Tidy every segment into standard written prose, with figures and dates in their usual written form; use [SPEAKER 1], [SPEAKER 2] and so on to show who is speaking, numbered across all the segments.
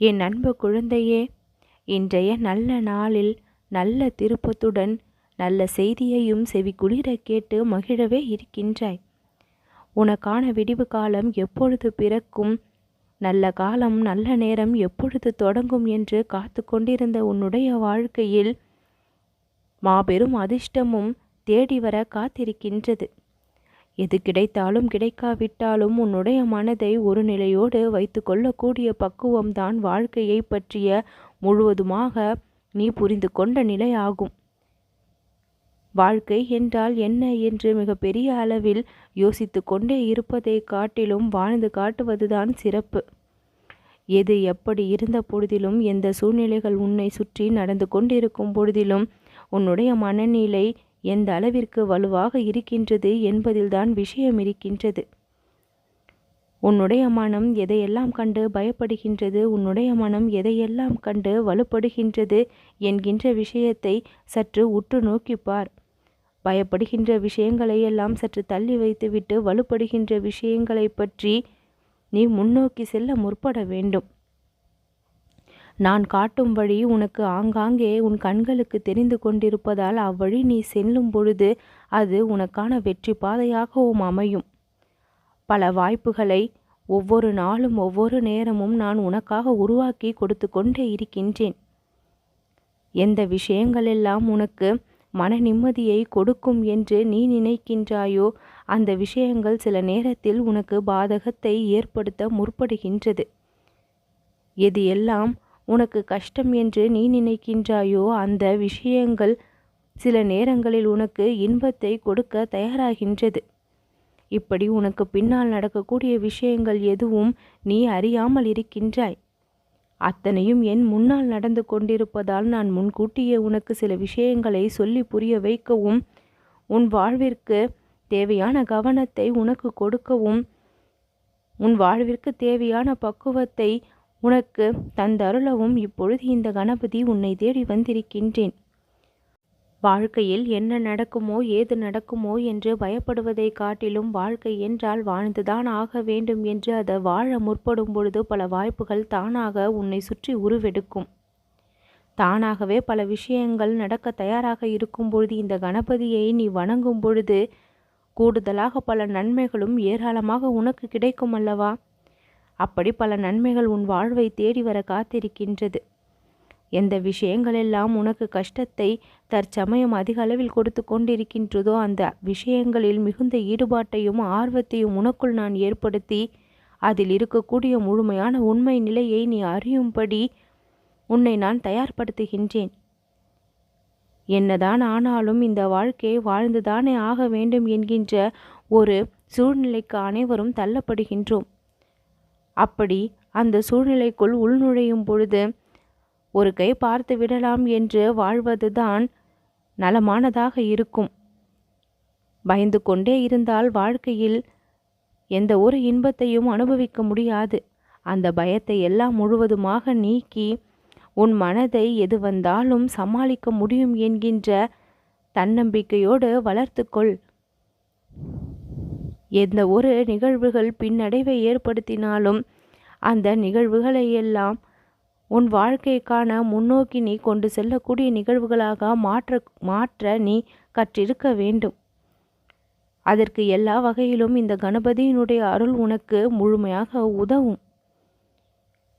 [SPEAKER 1] என் அன்பு குழந்தையே, இன்றைய நல்ல நாளில் நல்ல திருப்பத்துடன் நல்ல செய்தியையும் செவிக்குளிர கேட்டு மகிழவே இருக்கின்றாய். உனக்கான விடிவு காலம் எப்பொழுது பிறக்கும், நல்ல காலம் நல்ல நேரம் எப்பொழுது தொடங்கும் என்று காத்து கொண்டிருந்த உன்னுடைய வாழ்க்கையில் மாபெரும் அதிர்ஷ்டமும் தேடி வர காத்திருக்கின்றது. எது கிடைத்தாலும் கிடைக்காவிட்டாலும் உன்னுடைய மனதை ஒரு நிலையோடு வைத்து கொள்ளக்கூடிய பக்குவம்தான் வாழ்க்கையை பற்றிய முழுவதுமாக நீ புரிந்து கொண்ட நிலையாகும். வாழ்க்கை என்றால் என்ன என்று மிக பெரிய அளவில் யோசித்து கொண்டே இருப்பதை காட்டிலும் வாழ்ந்து காட்டுவதுதான் சிறப்பு. எது எப்படி இருந்த பொழுதிலும், எந்த சூழ்நிலைகள் உன்னை சுற்றி நடந்து கொண்டிருக்கும் பொழுதிலும் உன்னுடைய மனநிலை எந்த அளவிற்கு வலுவாக இருக்கின்றது என்பதில்தான் விஷயம் இருக்கின்றது. உன்னுடைய மனம் எதையெல்லாம் கண்டு பயப்படுகின்றது, உன்னுடைய மனம் எதையெல்லாம் கண்டு வலுப்படுகின்றது என்கின்ற விஷயத்தை சற்று உற்று நோக்கிப்பார். பயப்படுகின்ற விஷயங்களை எல்லாம் சற்று தள்ளி வைத்துவிட்டு வலுப்படுகின்ற விஷயங்களை பற்றி நீ முன்னோக்கி செல்ல முற்பட வேண்டும். நான் காட்டும் வழி உனக்கு ஆங்காங்கே உன் கண்களுக்கு தெரிந்து கொண்டிருப்பதால் அவ்வழி நீ செல்லும் பொழுது அது உனக்கான வெற்றி பாதையாகவும் அமையும். பல வாய்ப்புகளை ஒவ்வொரு நாளும் ஒவ்வொரு நேரமும் நான் உனக்காக உருவாக்கி கொடுத்து கொண்டே இருக்கின்றேன். எந்த விஷயங்களெல்லாம் உனக்கு மன நிம்மதியை கொடுக்கும் என்று நீ நினைக்கின்றாயோ அந்த விஷயங்கள் சில நேரத்தில் உனக்கு பாதகத்தை ஏற்படுத்த முற்படுகின்றது. எது எல்லாம் உனக்கு கஷ்டம் என்று நீ நினைக்கின்றாயோ அந்த விஷயங்கள் சில நேரங்களில் உனக்கு இன்பத்தை கொடுக்க தயாராகின்றது. இப்படி உனக்கு பின்னால் நடக்கக்கூடிய விஷயங்கள் எதுவும் நீ அறியாமல் இருக்கின்றாய். அத்தனையும் என் முன்னால் நடந்து கொண்டிருப்பதால் நான் முன்கூட்டியே உனக்கு சில விஷயங்களை சொல்லி புரிய வைக்கவும், உன் வாழ்விற்கு தேவையான கவனத்தை உனக்கு கொடுக்கவும், உன் வாழ்விற்கு தேவையான பக்குவத்தை உனக்கு தந்தருளவும் இப்பொழுது இந்த கணபதி உன்னை தேடி வந்திருக்கின்றேன். வாழ்க்கையில் என்ன நடக்குமோ ஏது நடக்குமோ என்று பயப்படுவதை காட்டிலும் வாழ்க்கை என்றால் வாழ்ந்துதான் ஆக வேண்டும் என்று அதை வாழ முற்படும் பொழுது பல வாய்ப்புகள் தானாக உன்னை சுற்றி உருவெடுக்கும். தானாகவே பல விஷயங்கள் நடக்க தயாராக இருக்கும் பொழுது இந்த கணபதியை நீ வணங்கும் பொழுது கூடுதலாக பல நன்மைகளும் ஏராளமாக உனக்கு கிடைக்கும் அல்லவா? அப்படி பல நன்மைகள் உன் வாழ்வை தேடி வர காத்திருக்கின்றது. எந்த விஷயங்களெல்லாம் உனக்கு கஷ்டத்தை தற்சமயம் அதிக அளவில் கொடுத்து கொண்டிருக்கின்றதோ அந்த விஷயங்களில் மிகுந்த ஈடுபாட்டையும் ஆர்வத்தையும் உனக்குள் நான் ஏற்படுத்தி அதில் இருக்கக்கூடிய முழுமையான உண்மை நிலையை நீ அறியும்படி உன்னை நான் தயார்படுத்துகின்றேன். என்னதான் ஆனாலும் இந்த வாழ்க்கையை வாழ்ந்துதானே ஆக வேண்டும் என்கின்ற ஒரு சூழ்நிலைக்கு அனைவரும் தள்ளப்படுகின்றோம். அப்படி அந்த சூழ்நிலைக்குள் உள்நுழையும் பொழுது ஒரு கை பார்த்து விடலாம் என்று வாழ்வதுதான் நலமானதாக இருக்கும். பயந்து கொண்டே இருந்தால் வாழ்க்கையில் எந்த ஒரு இன்பத்தையும் அனுபவிக்க முடியாது. அந்த பயத்தை எல்லாம் முழுவதுமாக நீக்கி உன் மனதை எது வந்தாலும் சமாளிக்க முடியும் என்கின்ற தன்னம்பிக்கையோடு வளர்த்துக்கொள். எந்த ஒரு நிகழ்வுகள் பின்னடைவை ஏற்படுத்தினாலும் அந்த நிகழ்வுகளை எல்லாம் உன் வாழ்க்கைக்கான முன்னோக்கி நீ கொண்டு செல்லக்கூடிய நிகழ்வுகளாக மாற்ற நீ கற்றிருக்க வேண்டும். அதற்கு எல்லா வகையிலும் இந்த கணபதியினுடைய அருள் உனக்கு முழுமையாக உதவும்.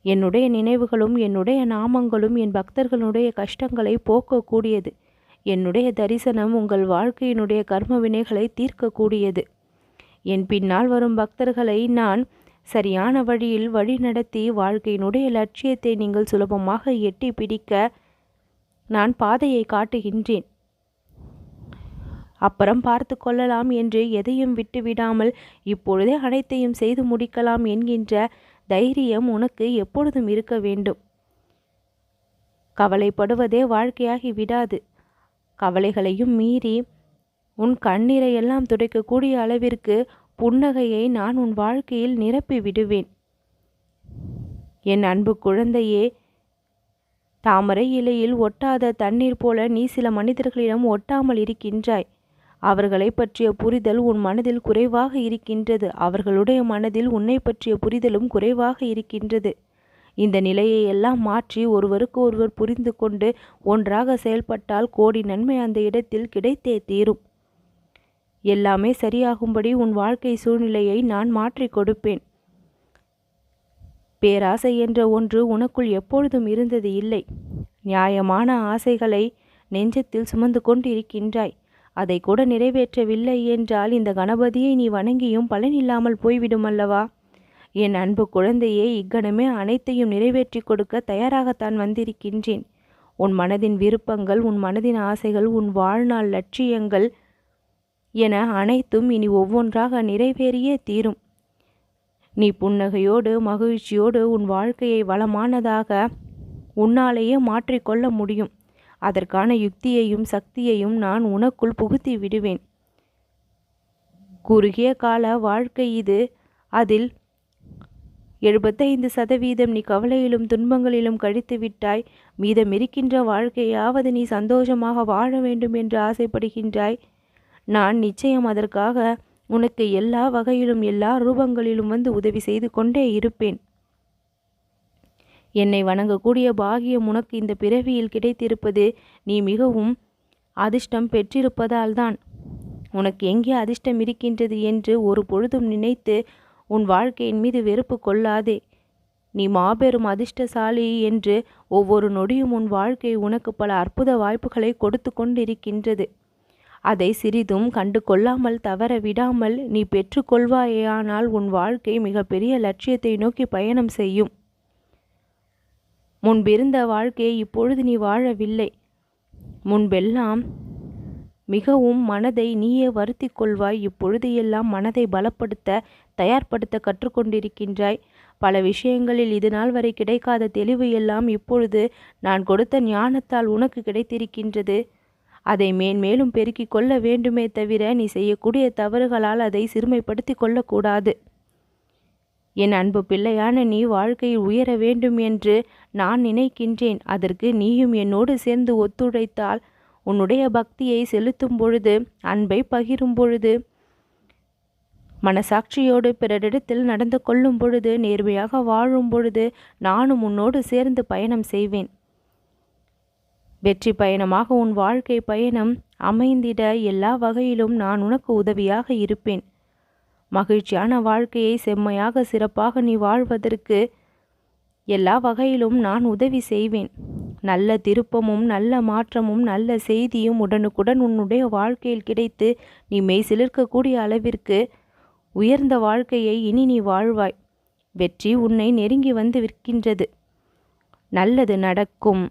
[SPEAKER 1] என்னுடைய நினைவுகளும் என்னுடைய நாமங்களும் என் பக்தர்களுடைய கஷ்டங்களை போக்கக்கூடியது. என்னுடைய தரிசனம் உங்கள் வாழ்க்கையினுடைய கர்ம வினைகளை தீர்க்கக்கூடியது. என் பின்னால் வரும் பக்தர்களை நான் சரியான வழியில் வழி நடத்தி வாழ்க்கையினுடைய லட்சியத்தை நீங்கள் சுலபமாக எட்டி பிடிக்க நான் பாதையை காட்டுகின்றேன். அப்புறம் பார்த்து கொள்ளலாம் என்று எதையும் விட்டுவிடாமல் இப்பொழுதே அனைத்தையும் செய்து முடிக்கலாம் என்கின்ற தைரியம் உனக்கு எப்பொழுதும் இருக்க வேண்டும். கவலைப்படுவதே வாழ்க்கையாகி விடாது. கவலைகளையும் மீறி உன் கண்ணீரை எல்லாம் துடைக்கக்கூடிய அளவிற்கு புன்னகையை நான் உன் வாழ்க்கையில் நிரப்பி விடுவேன். என் அன்பு குழந்தையே, தாமரை இலையில் ஒட்டாத தண்ணீர் போல நீ சில மனிதர்களிடம் ஒட்டாமல் இருக்கின்றாய். அவர்களை பற்றிய புரிதல் உன் மனதில் குறைவாக இருக்கின்றது. அவர்களுடைய மனதில் உன்னை பற்றிய புரிதலும் குறைவாக இருக்கின்றது. இந்த நிலையை எல்லாம் மாற்றி ஒருவருக்கு ஒருவர் புரிந்து கொண்டு ஒன்றாக செயல்பட்டால் கோடி நன்மை அந்த இடத்தில் கிடைத்தே தீரும். எல்லாமே சரியாகும்படி உன் வாழ்க்கை சூழ்நிலையை நான் மாற்றி கொடுப்பேன். பேராசை என்ற ஒன்று உனக்குள் எப்பொழுதும் இருந்தது இல்லை. நியாயமான ஆசைகளை நெஞ்சத்தில் சுமந்து கொண்டிருக்கின்றாய். அதை கூட நிறைவேற்றவில்லை என்றால் இந்த கணபதியை நீ வணங்கியும் பலனில்லாமல் போய்விடும் அல்லவா? என் அன்பு குழந்தையே, இக்கணமே அனைத்தையும் நிறைவேற்றி கொடுக்க தயாராகத்தான் வந்திருக்கின்றேன். உன் மனதின் விருப்பங்கள், உன் மனதின் ஆசைகள், உன் வாழ்நாள் லட்சியங்கள் என அனைத்தும் இனி ஒவ்வொன்றாக நிறைவேறியே தீரும். நீ புன்னகையோடு மகிழ்ச்சியோடு உன் வாழ்க்கையை வளமானதாக உன்னாலேயே மாற்றிக்கொள்ள முடியும். அதற்கான யுக்தியையும் சக்தியையும் நான் உனக்குள் புகுத்தி விடுவேன். குறுகிய கால வாழ்க்கை இது. அதில் 75% நீ கவலையிலும் துன்பங்களிலும் கழித்து விட்டாய். மீதமிருக்கின்ற வாழ்க்கையாவது நீ சந்தோஷமாக வாழ வேண்டும் என்று ஆசைப்படுகின்றாய். நான் நிச்சயம் அதற்காக உனக்கு எல்லா வகையிலும் எல்லா ரூபங்களிலும் வந்து உதவி செய்து கொண்டே இருப்பேன். என்னை வணங்கக்கூடிய பாகியம் உனக்கு இந்த பிறவியில் கிடைத்திருப்பது நீ மிகவும் அதிர்ஷ்டம் பெற்றிருப்பதால் தான். உனக்கு எங்கே அதிர்ஷ்டம் இருக்கின்றது என்று ஒரு பொழுதும் நினைத்து உன் வாழ்க்கையின் மீது வெறுப்பு கொள்ளாதே. நீ மாபெரும் அதிர்ஷ்டசாலி என்று ஒவ்வொரு நொடியும் உன் வாழ்க்கை உனக்கு பல அற்புத வாய்ப்புகளை கொடுத்து கொண்டிருக்கின்றது. அதை சிறிதும் கண்டு கொள்ளாமல் தவற விடாமல் நீ பெற்றுக்கொள்வாயானால் உன் வாழ்க்கை மிகப்பெரிய லட்சியத்தை நோக்கி பயணம் செய்யும். முன்பிருந்த வாழ்க்கையை இப்பொழுது நீ வாழவில்லை. முன்பெல்லாம் மிகவும் மனதை நீயே வருத்தி கொள்வாய். இப்பொழுது எல்லாம் மனதை பலப்படுத்த தயார்படுத்த கற்றுக்கொண்டிருக்கின்றாய். பல விஷயங்களில் இது நாள் வரை கிடைக்காத தெளிவு எல்லாம் இப்பொழுது நான் கொடுத்த ஞானத்தால் உனக்கு கிடைத்திருக்கின்றது. அதை மேன்மேலும் பெருக்கிக் கொள்ள வேண்டுமே தவிர நீ செய்யக்கூடிய தவறுகளால் அதை சிறுமைப்படுத்தி கொள்ளக்கூடாது. என் அன்பு பிள்ளையான நீ வாழ்க்கையில் உயர வேண்டும் என்று நான் நினைக்கின்றேன். அதற்கு நீயும் என்னோடு சேர்ந்து ஒத்துழைத்தால், உன்னுடைய பக்தியை செலுத்தும் பொழுது, அன்பை பகிரும் பொழுது, மனசாட்சியோடு பிறரிடத்தில் நடந்து கொள்ளும் பொழுது, நேர்மையாக வாழும் பொழுது நானும் உன்னோடு சேர்ந்து பயணம் செய்வேன். வெற்றி பயணமாக உன் வாழ்க்கை பயணம் அமைந்திட எல்லா வகையிலும் நான் உனக்கு உதவியாக இருப்பேன். மகிழ்ச்சியான வாழ்க்கையை செம்மையாக சிறப்பாக நீ வாழ்வதற்கு எல்லா வகையிலும் நான் உதவி செய்வேன். நல்ல திருப்பமும் நல்ல மாற்றமும் நல்ல செய்தியும் உடனுக்குடன் உன்னுடைய வாழ்க்கையில் கிடைத்து நீ மெய் சிலிர்க்கக்கூடிய அளவிற்கு உயர்ந்த வாழ்க்கையை இனி நீ வாழ்வாய். வெற்றி உன்னை நெருங்கி வந்து விற்கின்றது. நல்லது நடக்கும்.